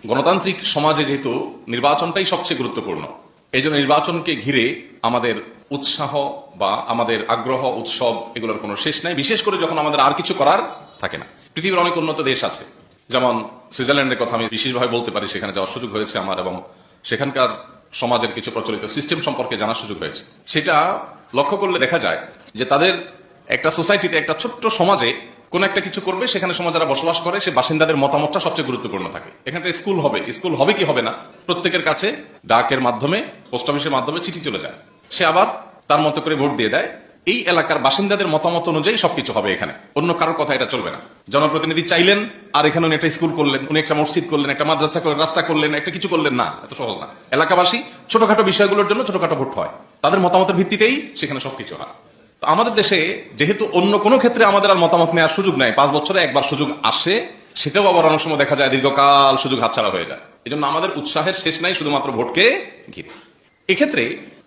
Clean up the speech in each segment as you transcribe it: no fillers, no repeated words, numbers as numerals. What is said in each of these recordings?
গণতান্ত্রিক সমাজে যেহেতু নির্বাচনটাই সবচেয়ে গুরুত্বপূর্ণ, এই জন্য নির্বাচনকে ঘিরে আমাদের উৎসাহ বা আমাদের আগ্রহ উৎসব এগুলোর কোনো শেষ নাই, বিশেষ করে যখন আমাদের আর কিছু করার থাকে না। পৃথিবীর অনেক উন্নত দেশ আছে, যেমন সুইজারল্যান্ডের কথা আমি বিশেষভাবে বলতে পারি, সেখানে যাওয়ার সুযোগ হয়েছে আমার এবং সেখানকার সমাজের কিছু প্রচলিত সিস্টেম সম্পর্কে জানার সুযোগ হয়েছে। সেটা লক্ষ্য করলে দেখা যায় যে তাদের একটা সোসাইটিতে, একটা ছোট্ট সমাজে কোন একটা কিছু করবে, সেখানে সমাজ যারা বসবাস করে সে বাসিন্দাদের মতামতটা সবচেয়ে গুরুত্বপূর্ণ থাকে। এখানে স্কুল হবে কি হবে না, প্রত্যেকের কাছে ডাকের মাধ্যমে, পোস্ট অফিসের মাধ্যমে চিঠি চলে যায়, সে আবার তার মতো করে ভোট দিয়ে দেয়। এই এলাকার বাসিন্দাদের মতামত অনুযায়ী সবকিছু হবে এখানে, অন্য কারোর কথা এটা চলবে না। জনপ্রতিনিধি চাইলেন আর এখানে উনি একটা স্কুল করলেন, উনি একটা মসজিদ করলেন, একটা মাদ্রাসা করলেন, রাস্তা করলেন, একটা কিছু করলেন না, এত সহজ না। এলাকাবাসী ছোটখাটো বিষয়গুলোর জন্য ছোটখাটো ভোট হয়, তাদের মতামতের ভিত্তিতেই সেখানে সবকিছু হয়। আমাদের দেশে যেহেতু অন্য কোনো ক্ষেত্রে আমাদের আর মতামত নেওয়ার সুযোগ নাই, 5 বছরে একবার সুযোগ আসে, সেটাও আবার অনেক সময় দেখা যায় দীর্ঘকাল সুযোগ হাতছাড়া হয়ে যায়। এই জন্য আমাদের উৎসাহের শেষ নাই শুধুমাত্র ভোটকে ঘিরে। এক্ষেত্রে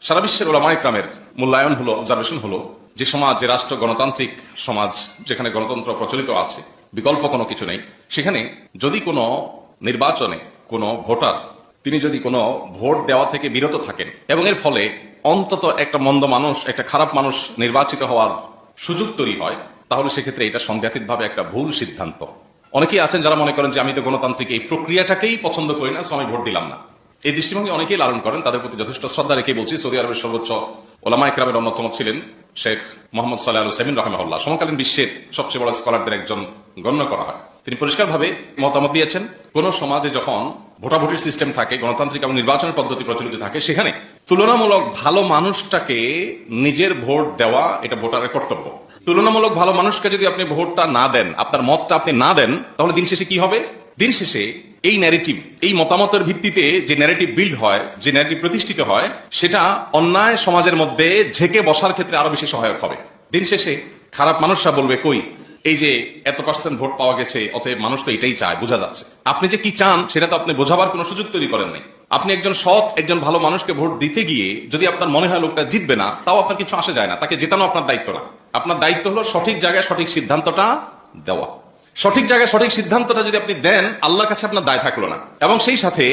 সারা বিশ্বের ওলামায়ে কেরামের মূল্যায়ন হলো, অবজারভেশন হলো, যে সমাজ, যে রাষ্ট্র গণতান্ত্রিক সমাজ, যেখানে গণতন্ত্র প্রচলিত আছে, বিকল্প কোনো কিছু নেই, সেখানে যদি কোনো নির্বাচনে কোনো ভোটার তিনি যদি কোনো ভোট দেওয়া থেকে বিরত থাকেন এবং এর ফলে অন্তত একটা মন্দ মানুষ, একটা খারাপ মানুষ নির্বাচিত হওয়ার সুযোগ তৈরি হয়, তাহলে সেক্ষেত্রে এটা সংজ্ঞাতিকভাবে একটা ভুল সিদ্ধান্ত। অনেকেই আছেন যারা মনে করেন যে আমি তো গণতান্ত্রিক এই প্রক্রিয়াটাকেই পছন্দ করি না, সো আমি ভোট দিলাম না। এই দৃষ্টিভঙ্গি অনেকেই লালন করেন, তাদের প্রতি যথেষ্ট শ্রদ্ধা রেখে বলছি। সৌদি আরবের সর্বোচ্চ ওলামায়ে কেরামের অন্যতম ছিলেন শেখ মোহাম্মদ সালেহ আল উসাইমিন রাহিমাহুল্লাহ, সমকালীন বিশ্বের সবচেয়ে বড় স্কলারদের একজন গণ্য করা হয়। তিনি পরিষ্কারভাবে মতামত দিয়েছেন, কোন সমাজে যখন ভোটাভুটির সিস্টেম থাকে, গণতান্ত্রিক এবং নির্বাচনের পদ্ধতি প্রচলিত থাকে, সেখানে তুলনামূলক ভালো মানুষটাকে নিজের ভোট দেওয়া এটা ভোটারের কর্তব্য। তুলনামূলক ভালো মানুষকে যদি আপনি ভোটটা না দেন, আপনার মতটা আপনি না দেন, তাহলে দিন শেষে কি হবে? দিন শেষে এই ন্যারেটিভ, এই মতামতের ভিত্তিতে যে ন্যারেটিভ বিল্ড হয়, যে ন্যারেটিভ প্রতিষ্ঠিত হয়, সেটা অন্যায় সমাজের মধ্যে ঝেঁকে বসার ক্ষেত্রে আরো বেশি সহায়ক হবে। দিন শেষে খারাপ মানুষরা বলবে, কই এই যে এত % ভোট পাওয়া গেছে, অতএব মানুষ তো এটাই চায়, বোঝা যাচ্ছে। আপনি যে কি চান সেটা তো আপনি বোঝাবার কোনো সুযোগ তৈরি করেন নাই। আপনি একজন সৎ, একজন ভালো মানুষকে ভোট দিতে গিয়ে যদি আপনার মনে হয় লোকটা জিতবে না, তাও আপনার কিছু আসে যায় না, তাকে জেতানো আপনার দায়িত্ব না। আপনার দায়িত্ব হলো সঠিক জায়গায় সঠিক সিদ্ধান্তটা দেওয়া। সঠিক জায়গায় সঠিক সিদ্ধান্তটা যদি আপনি দেন, আল্লাহর কাছে আপনার দায় থাকলো না। এবং সেই সাথে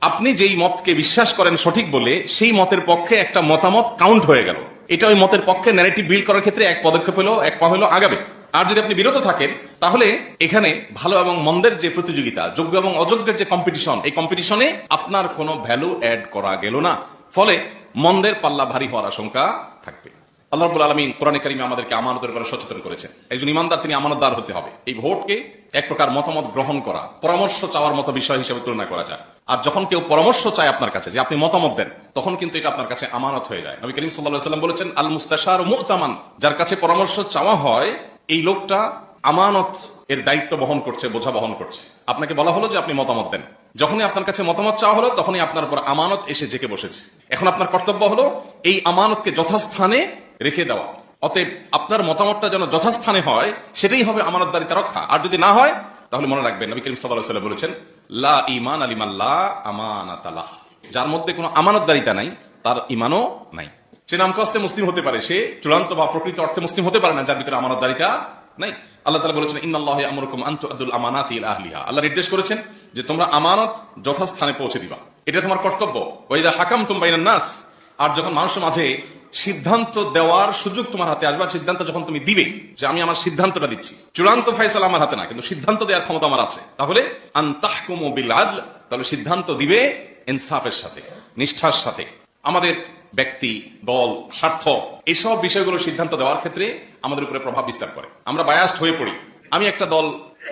আপনি যেই মতকে বিশ্বাস করেন সঠিক বলে, সেই মতের পক্ষে একটা মতামত কাউন্ট হয়ে গেল, এটা ওই মতের পক্ষে ন্যারেটিভ বিল্ড করার ক্ষেত্রে এক পদক্ষেপ হলো, এক পা হলো আগাবে। আর যদি আপনি বিরত থাকেন, তাহলে এখানে ভালো এবং মন্দের যে প্রতিযোগিতা, যোগ্য এবং অযোগ্যের যে কম্পিটিশন, এই কম্পিটিশনে আপনার কোনো ভ্যালু অ্যাড করা গেল না, ফলে মন্দের পাল্লা ভারী হওয়ার আশঙ্কা থাকবে। আল্লাহ রাব্বুল আলামিন কোরআনে কারিমে আমাদেরকে আমানতের ব্যাপারে সচেতন করেছেন। একজন ইমানদার তিনি আমানতদার হতে হবে। এই ভোটকে এক প্রকার মতামত গ্রহণ করা, পরামর্শ চাওয়ার মতো বিষয় হিসেবে তুলনা করা যায়। আর যখন কেউ পরামর্শ চায় আপনার কাছে, যে আপনি মতামত দেন, তখন কিন্তু এটা আপনার কাছে আমানত হয়ে যায়। নবী করিম সাল্লাল্লাহু আলাইহি ওয়াসাল্লাম বলেছেন, আল মুস্তাশারু মু'তামান, যার কাছে পরামর্শ চাওয়া হয়, এই লোকটা আমানত এর দায়িত্ব বহন করছে, বোঝা বহন করছে। আপনাকে বলা হলো যে আপনি মতামত দেন, যখনই আপনার কাছে মতামত চাওয়া হলো, তখনই আপনার উপর আমানত এসে জেকে বসেছে। এখন আপনার কর্তব্য হলো এই আমানতকে যথাস্থানে রেখে দেওয়া। অতএব আপনার মতামতটা যেন যথাস্থানে হয়, সেটাই হবে আমানতদারিতা রক্ষা। আর যদি না হয়, তাহলে মনে রাখবেন নবী করিম সাল্লাল্লাহু আলাইহি ওয়াসাল্লাম বলেছেন, লা ঈমান লিমান লা আমানাতা লাহ, যার মধ্যে কোনো আমানতদারিতা নাই, তার ঈমানও নাই। সে নামকাস্তে মুসলিম হতে পারে, সে চূড়ান্ত বা প্রকৃত অর্থে মুসলিম হতে পারে না যার ভিতরে আমানতদারিতা নাই। আল্লাহ তাআলা বলেছেন, ইন্নাল্লাহা ইয়া'মুরুকুম আন তু'আদ্দুল আমানাতি ইলা আহলিহা, আল্লাহ নির্দেশ করেছেন যে তোমরা আমানত যথাস্থানে পৌঁছে দিবা, এটা তোমার কর্তব্য। ওয়া ইযা হাকামতুম বাইনান নাস, আর যখন মানুষের মাঝে সিদ্ধান্ত দেওয়ার সুযোগ তোমার হাতে আসবে, সিদ্ধান্ত যখন তুমি দিবে, যে আমি আমার সিদ্ধান্তটা দিচ্ছি, চূড়ান্ত ফয়সালা আমার হাতে না, কিন্তু সিদ্ধান্ত দেওয়ার ক্ষমতা আমার আছে, তাহলে আন তাহকুমু বিল আদল, তাহলে সিদ্ধান্ত দিবে ইনসাফের সাথে, নিষ্ঠার সাথে। আমাদের ব্যক্তি, দল, স্বার্থ, এসব বিষয়গুলো সিদ্ধান্ত দেওয়ার ক্ষেত্রে আমাদের উপরে প্রভাব বিস্তার করে। আমরা বায়াসড হয়ে পড়ি। আমি একটা দল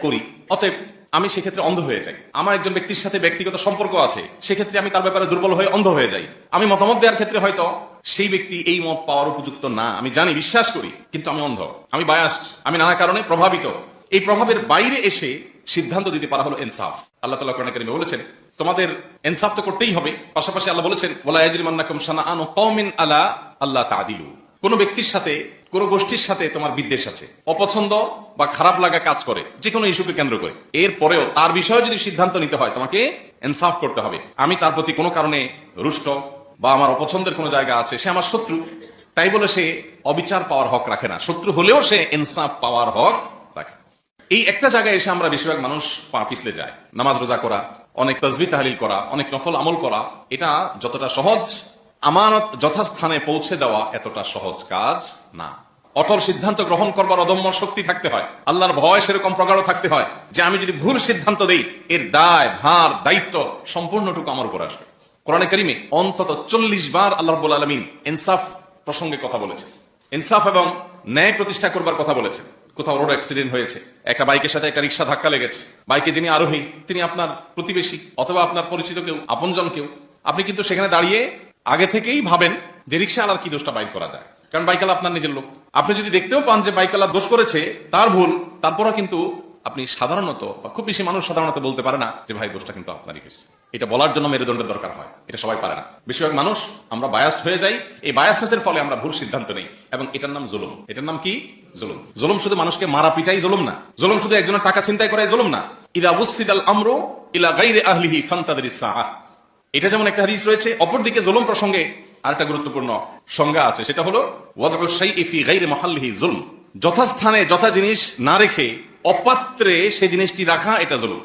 করি, অতএব আমি সেক্ষেত্রে অন্ধ হয়ে যাই। আমার একজন ব্যক্তির সাথে ব্যক্তিগত সম্পর্ক আছে, সেক্ষেত্রে আমি তার ব্যাপারে দুর্বল হয়ে অন্ধ হয়ে যাই। আমি মতামত দেওয়ার ক্ষেত্রে হয়তো সেই ব্যক্তি এই মত পাওয়ার উপযুক্ত না, আমি জানি, বিশ্বাস করি, কিন্তু আমি অন্ধ, আমি বায়াসড, আমি নানা কারণে প্রভাবিত। এই প্রভাবের বাইরে এসে সিদ্ধান্ত দিতে পারা হলো ইনসাফ। আল্লাহ তাআলা কোরআনে কারিমে বলেছেন, তোমাদের ইনসাফ তো করতেই হবে। পাশাপাশি আল্লাহ বলেছেন, ওয়ালা ইয়াজরিমান্নাকুম শানাআনু কওমিন আলা আল্লা তা'দিলু, কোন ব্যক্তির সাথে, কোন গোষ্ঠীর সাথে তোমার বিদ্বেষ আছে, অপছন্দ বা খারাপ লাগা কাজ করে, যে কোনো ইস্যুকে কেন্দ্র করে, এরপরেও তার বিষয়ে যদি সিদ্ধান্ত নিতে হয়, তোমাকে ইনসাফ করতে হবে। আমি তার প্রতি কোনো কারণে রুষ্ট বা আমার অপছন্দের কোনো জায়গা আছে, সে আমার শত্রু, তাই বলে সে অবিচার পাওয়ার হক রাখে না, শত্রু হলেও সে ইনসাফ পাওয়ার হক রাখে। এই একটা জায়গায় এসে আমরা বেশিরভাগ মানুষ পা পিছলে যায়। নামাজ রোজা করা, অনেক তাসবিহ তাহলিল করা, অনেক নফল আমল করা, এটা যতটা সহজ, আমানত যথাস্থানে পৌঁছে দেওয়া এতটা সহজ কাজ না। অটল সিদ্ধান্ত গ্রহণ করবার অদম্য শক্তি থাকতে হয়, আল্লাহর ভয় সেরকম প্রগাঢ় থাকতে হয় যে আমি যদি ভুল সিদ্ধান্ত দেই এর দায় ভার দায়িত্ব সম্পূর্ণটুকু আমার উপর আসবে। কোরআনে কারিমে অন্তত 40 বার আল্লাহ রাব্বুল আলামিন ইনসাফ প্রসঙ্গে কথা বলেছেন, ইনসাফ এবং ন্যায় প্রতিষ্ঠা করবার কথা বলেছেন। কোথাও রোড অ্যাক্সিডেন্ট হয়েছে, একটা বাইকের সাথে একটা রিক্সা ধাক্কা লেগেছে, বাইকে যিনি আরোহী তিনি আপনার প্রতিবেশী অথবা আপনার পরিচিত কেউ, আপনজন কেউ, আপনি কিন্তু সেখানে দাঁড়িয়ে আগে থেকেই ভাবেন যে রিক্সাওয়ালার কি দোষটা বাইর করা যায়, কারণ বাইকালা আপনার নিজের লোক। আপনি যদি দেখতেও পান যে বাইকালা দোষ করেছে, তার ভুল, তারপরও কিন্তু আপনি সাধারণত বা খুব বেশি মানুষ সাধারণত বলতে পারে না যে ভাই দোষটা কিন্তু আপনারই হয়েছে। এটা বলার জন্য মেরুদণ্ডের দরকার হয়, এটা সবাই পারে না। বেশিরভাগ মানুষ আমরা বায়াসড হয়ে যাই, এই বায়াসনেসের ফলে আমরা ভুল সিদ্ধান্ত নেই এবং এটার নাম জুলুম। এটার নাম কি? জুলুম। জুলুম শুধু মানুষকে মারা পিটাই জুলুম না, জুলুম শুধু একজনের টাকা ছিনতাই করাই জুলুম না। ইদা উসসিদাল আমরু ইলা গায়রি আহলিহি ফান্তাদিরিস সাআহ, এটা যেমন একটা হাদিস রয়েছে, অপরদিকে জুলুম প্রসঙ্গে আরেকটা গুরুত্বপূর্ণ সংজ্ঞা আছে, সেটা হলো ওয়াদউ শাইই ফি গায়রি মাহাল্লিহি জুলম, যথাস্থানে যথা জিনিস না রেখে অপাত্রে সে জিনিসটি রাখা, এটা জুলুম।